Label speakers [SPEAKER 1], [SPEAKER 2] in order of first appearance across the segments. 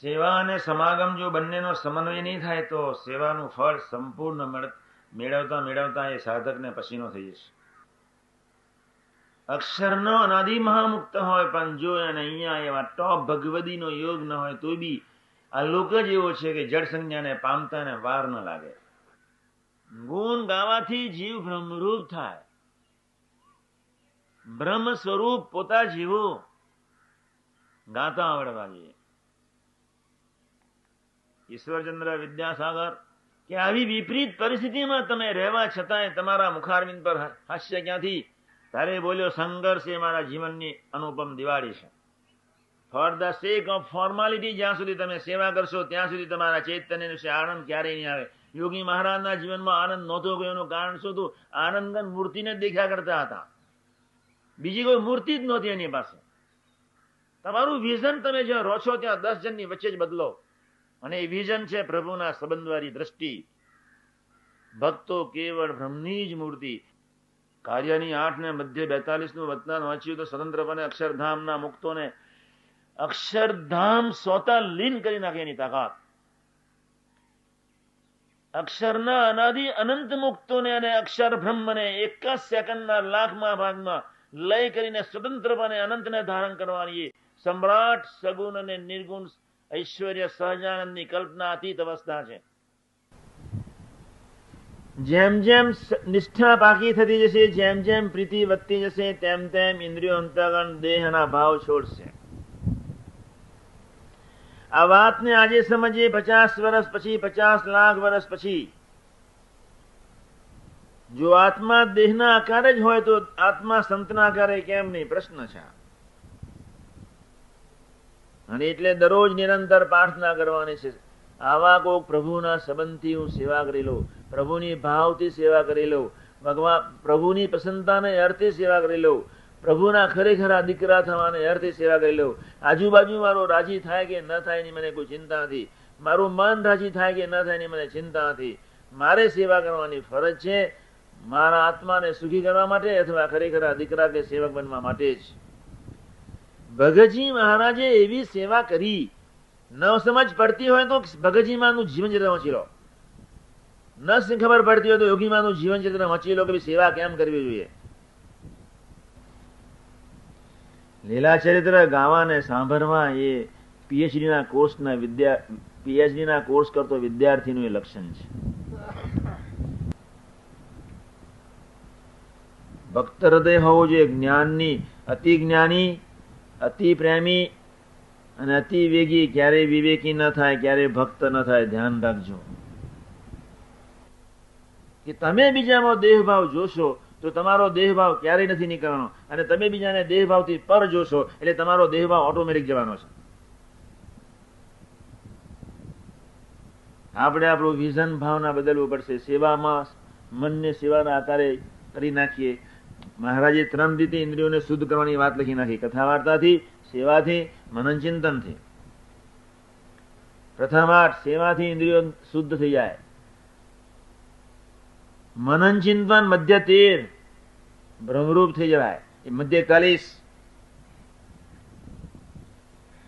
[SPEAKER 1] સેવા અને સમાગમ જો બંનેનો સમન્વય નહીં થાય તો સેવાનું ફળ સંપૂર્ણ મેળવતા મેળવતા એ સાધકને પસીનો થઈ જશે. અક્ષરનો અનાદિ મહામુક્ત હોય પણ જો એને અહીંયા એવા ટોપ ભગવદીનો યોગ ન હોય તો બી આ લોક જ એવો છે કે જળ સંજ્ઞાને પામતા ને વાર ન લાગે. ગુણ ગાવાથી જીવ બ્રહ્મરૂપ થાય. બ્રહ્મ સ્વરૂપ પોતા જીવો ગાતા આવડવા જોઈએ. ઈશ્વરચંદ્ર વિદ્યાસાગર કે આવી વિપરીત પરિસ્થિતિમાં તમે રહેવા છતાંય તમારા મુખારવિંદ પર હાસ્ય ક્યાંથી? તારે બોલ્યો સંઘર્ષ એ મારા જીવનની અનુપમ દિવાળી છે. For the sec of formality જ્યાં સુધી તમે સેવા કરશો ત્યાં સુધી તમારા ચૈતન્ય વિશે આનંદ ક્યારેય નહીં આવે. યોગી મહારાજના જીવનમાં આનંદ નહોતો ગયો એનું કારણ શું હતું? આનંદગન મૂર્તિને જ દેખ્યા કરતા હતા, બીજી કોઈ મૂર્તિ જ નહોતી એની પાસે. તમારું વિઝન તમે જ્યાં રહો છો ત્યાં 10 જણની વચ્ચે જ બદલો, અને એ વિઝન છે પ્રભુના સંબંધવાળી દ્રષ્ટિ. ભક્તો કેવળ બ્રહ્મની જ મૂર્તિ. કાર્યની 8 ને મધ્ય 42 વતનાન વાંચ્યું તો સ્વતંત્રપણે અક્ષરધામના મુક્તોને અક્ષરધામ સોતા લીન કરી નાખે એની તાકાત. અક્ષરના અનાદિ અનંત મુક્તોને અને અક્ષર બ્રહ્મને એક જ સેકન્ડના લાખમાં ભાગમાં લય કરીને સ્વતંત્રપણે અનંતને ધારણ કરવાની સમ્રાટ સગુણ અને નિર્ગુણ ઐશ્વર્ય સહજાનંદની કલ્પના અતીત અવસ્થા છે. જેમ જેમ નિષ્ઠા પાકી થતી જશે, જેમ જેમ પ્રીતિ વધતી જશે, તેમ તેમ ઇન્દ્રિયો અંતઃકરણ દેહના ભાવ છોડશે. આ વાતને આજે સમજીએ 50 વર્ષ પછી, 50 લાખ વર્ષ પછી. જો આત્મા દેહના આકારે જ હોય તો આત્મા સંતના આકારે કેમ નહીં? પ્રશ્ન છે. અને એટલે દરરોજ નિરંતર પ્રાર્થના કરવાની છે, આવા કોક પ્રભુના સંબંધથી હું સેવા કરી લઉં, પ્રભુની ભાવથી સેવા કરી લઉં, ભગવાન પ્રભુની પ્રસન્નતાને અર્થે સેવા કરી લઉં, પ્રભુના ખરેખરા દીકરા થવાને અર્થે સેવા કરી લઉં. આજુબાજુ મારો રાજી થાય કે ન થાય એની મને કોઈ ચિંતા નથી, મારું મન રાજી થાય કે ન થાય એની મને ચિંતા નથી. મારે સેવા કરવાની ફરજ છે, મારા આત્માને સુખી કરવા માટે અથવા ખરેખરા દીકરા કે સેવક બનવા માટે જ. ભગતજી મહારાજે એવી સેવા કરી. ન સમજ પડતી હોય તો ભગતજીમાંનું જીવન ચરિત્ર વાંચી લો. ન ખબર પડતી હોય તો યોગીમાંનું જીવન ચરિત્ર વાંચી લો કે સેવા કેમ કરવી જોઈએ. લીલા ચરિત્ર ગાવા ને સાંભળવા એ પીએચડીના કોર્સ કરતો વિદ્યાર્થીનું એ લક્ષણ છે. ભક્ત હૃદય હોવું જોઈએ, જ્ઞાનની. અતિ જ્ઞાની, અતિ પ્રેમી અને અતિ વેગી ક્યારેય વિવેકી ન થાય, ક્યારેય ભક્ત ન થાય. ધ્યાન રાખજો કે તમે બીજામાં દેહભાવ જોશો તો તમારો દેહભાવ ક્યારેય નથી નીકળવાનો, અને તમે બીજાને દેહભાવથી પર જોશો એટલે તમારો દેહભાવ ઓટોમેટિક જવાનો છે. આપણે આપણું વિઝન ભાવના બદલવું પડશે. સેવામાં મનને સેવાના આકારે કરી નાખીએ. મહારાજે 3 રીતે ઇન્દ્રિયોને શુદ્ધ કરવાની વાત લખી નાખી: કથા વાર્તાથી, સેવાથી, મનન ચિંતનથી. પ્રથમ 8 સેવાથી ઇન્દ્રિયો શુદ્ધ થઈ જાય. મનન ચિંતન મધ્ય 13 બ્રહ્મરૂપ થઈ જાય. એ મધ્ય 41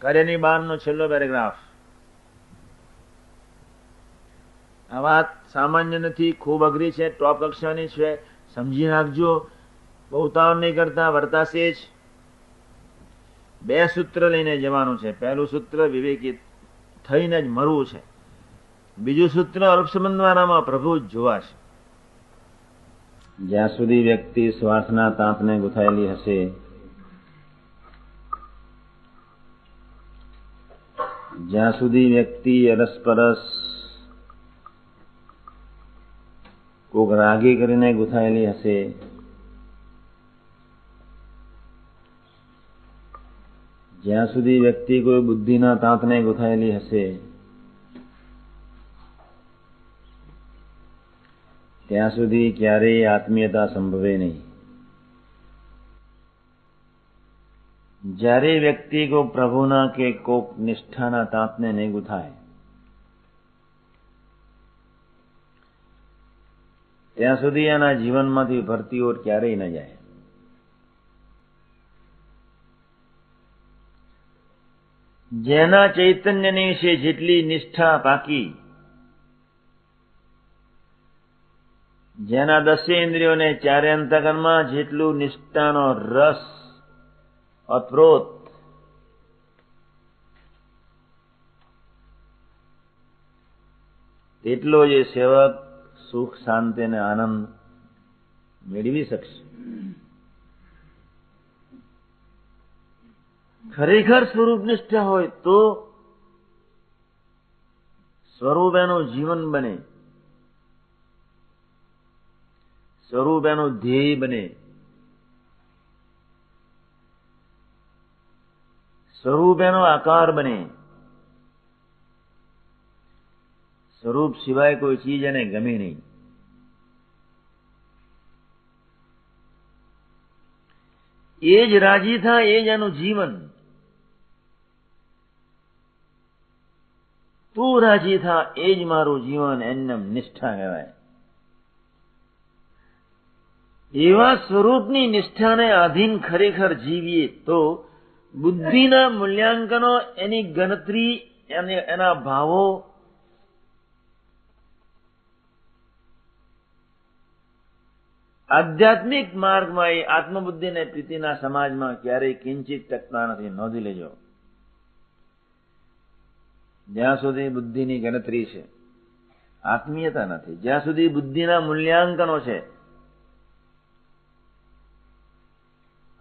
[SPEAKER 1] કાર્યની 12 છેલ્લો પેરેગ્રાફ. આ વાત સામાન્ય નથી, ખૂબ અઘરી છે, ટોપ કક્ષાની છે. સમજી રાખજો, બહુ તાવ નહીં કરતા, વર્તાશે જ. 2 સૂત્ર લઈને જવાનું છે. પહેલું સૂત્ર વિવેકી થઈને જ મરવું છે. બીજું સૂત્ર અલ્પસંબંધવાળામાં પ્રભુ જ જોવા છે. જ્યાં સુધી વ્યક્તિ શ્વાસના તાંતને ગૂંથાયેલી હશે, જ્યાં સુધી વ્યક્તિ અરસપરસ કોક રાગી કરીને ગૂંથાયેલી હશે, જ્યાં સુધી વ્યક્તિ કોઈ બુદ્ધિના તાંતને ગૂંથાયેલી હશે, ત્યાં સુધી ક્યારેય આત્મીયતા સંભવે નહીં. જ્યારે વ્યક્તિ કોક પ્રભુના કે કોક નિષ્ઠાના તાંતને નહીં ગૂંથાય, ત્યાં સુધી એના જીવનમાંથી ભરતી ઓટ ક્યારેય ન જાય. જેના ચૈતન્યની વિશે જેટલી નિષ્ઠા પાકી, જેના દસેન્દ્રિયોને ચારે અંતકરણમાં જેટલું નિષ્ઠાનો રસ અથરોત, તેટલો જે સેવક સુખ, શાંતિ અને આનંદ મેળવી શકશે. ખરેખર સ્વરૂપ નિષ્ઠા હોય તો સ્વરૂપ એનું જીવન બને, સ્વરૂપ એનું ધ્યેય બને, સ્વરૂપ એનો આકાર બને. સ્વરૂપ સિવાય કોઈ ચીજ એને ગમે નહીં. એ જ રાજી થાય, એ જ એનું જીવન. તું રાજી થા, એ જ મારું જીવન, એમને નિષ્ઠા કહેવાય. એવા સ્વરૂપની નિષ્ઠાને આધીન ખરેખર જીવીએ તો બુદ્ધિના મૂલ્યાંકનો, એની ગણતરી, એના ભાવો આધ્યાત્મિક માર્ગમાં એ આત્મબુદ્ધિ અને પ્રીતિના સમાજમાં ક્યારેય કિંચિત ટકતા નથી. નોંધી લેજો. જ્યાં સુધી બુદ્ધિની ગણતરી છે, આત્મીયતા નથી. જ્યાં સુધી બુદ્ધિના મૂલ્યાંકનો છે,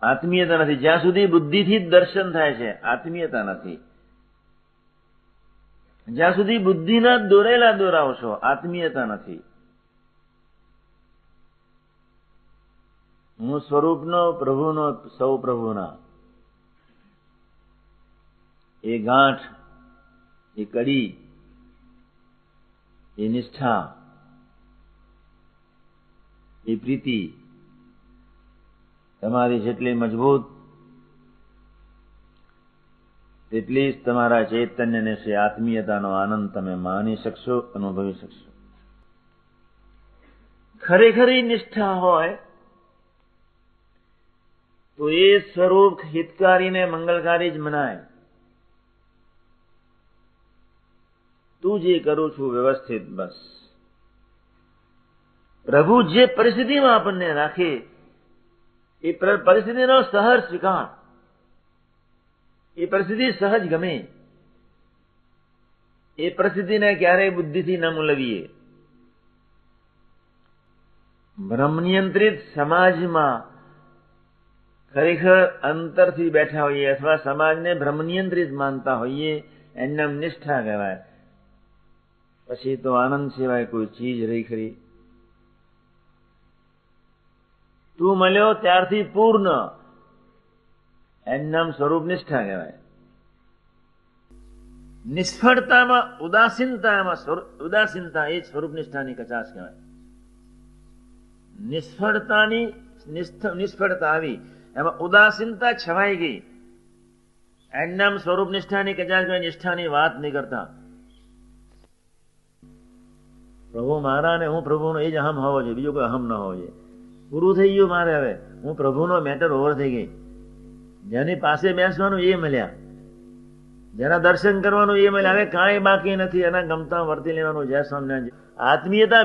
[SPEAKER 1] આત્મીયતા નથી. જ્યાં સુધી બુદ્ધિથી જ દર્શન થાય છે, આત્મીયતા નથી. જ્યાં સુધી બુદ્ધિના દોરેલા દોરાવ છો, આત્મીયતા નથી. હું સ્વરૂપનો, પ્રભુનો, સૌ પ્રભુના, એ ગાંઠ, એ કડી, એ નિષ્ઠા, એ પ્રીતિ તમારી જેટલી મજબૂત, તેટલી જ તમારા ચૈતન્યને છે આત્મીયતાનો આનંદ તમે માણી શકશો, અનુભવી શકશો. ખરેખરી નિષ્ઠા હોય તો એ સ્વરૂપ હિતકારીને મંગલકારી જ મનાય. તું જે કરું છું વ્યવસ્થિત, બસ. પ્રભુ જે પરિસ્થિતિમાં આપણને રાખે એ પરિસ્થિતિનો સહજ સ્વીકાર, એ પરિસ્થિતિ સહજ ગમે. એ પરિસ્થિતિને ક્યારેય બુદ્ધિથી ન મૂલવીએ. બ્રહ્મ નિયંત્રિત સમાજમાં ખરેખર અંતરથી બેઠા હોઈએ અથવા સમાજને બ્રહ્મ નિયંત્રિત માનતા હોઈએ, એમને નિષ્ઠા કહેવાય. પછી તો આનંદ સિવાય કોઈ ચીજ રહી ખરી? તું મળ્યો ત્યારથી પૂર્ણ, એમનામ સ્વરૂપ નિષ્ઠા કહેવાય. નિષ્ફળતામાં ઉદાસીનતા એ જ સ્વરૂપ નિષ્ઠાની કચાશ કહેવાય. નિષ્ફળતા આવી, એમાં ઉદાસીનતા છવાઈ ગઈ, એમનામ સ્વરૂપ નિષ્ઠાની કચાશ કહેવાય. નિષ્ઠાની વાત નહીં કરતા. પ્રભુ મારા ને હું પ્રભુનો, એ જ અહમ હોવો જોઈએ, બીજો કોઈ અહમ ન હોવો જોઈએ. પૂરું થઈ ગયું મારે. હવે હું પ્રભુનો મેટર ઓવર થઈ ગઈ. જેની પાસે બેસવાનું એ મળ્યા, જેના દર્શન કરવાનું એ મળ્યા. હવે કાંઈ બાકી નથી. એના ગમતા વર્તી લેવાનું. જય સ્વામિનારાયણ. આત્મીયતા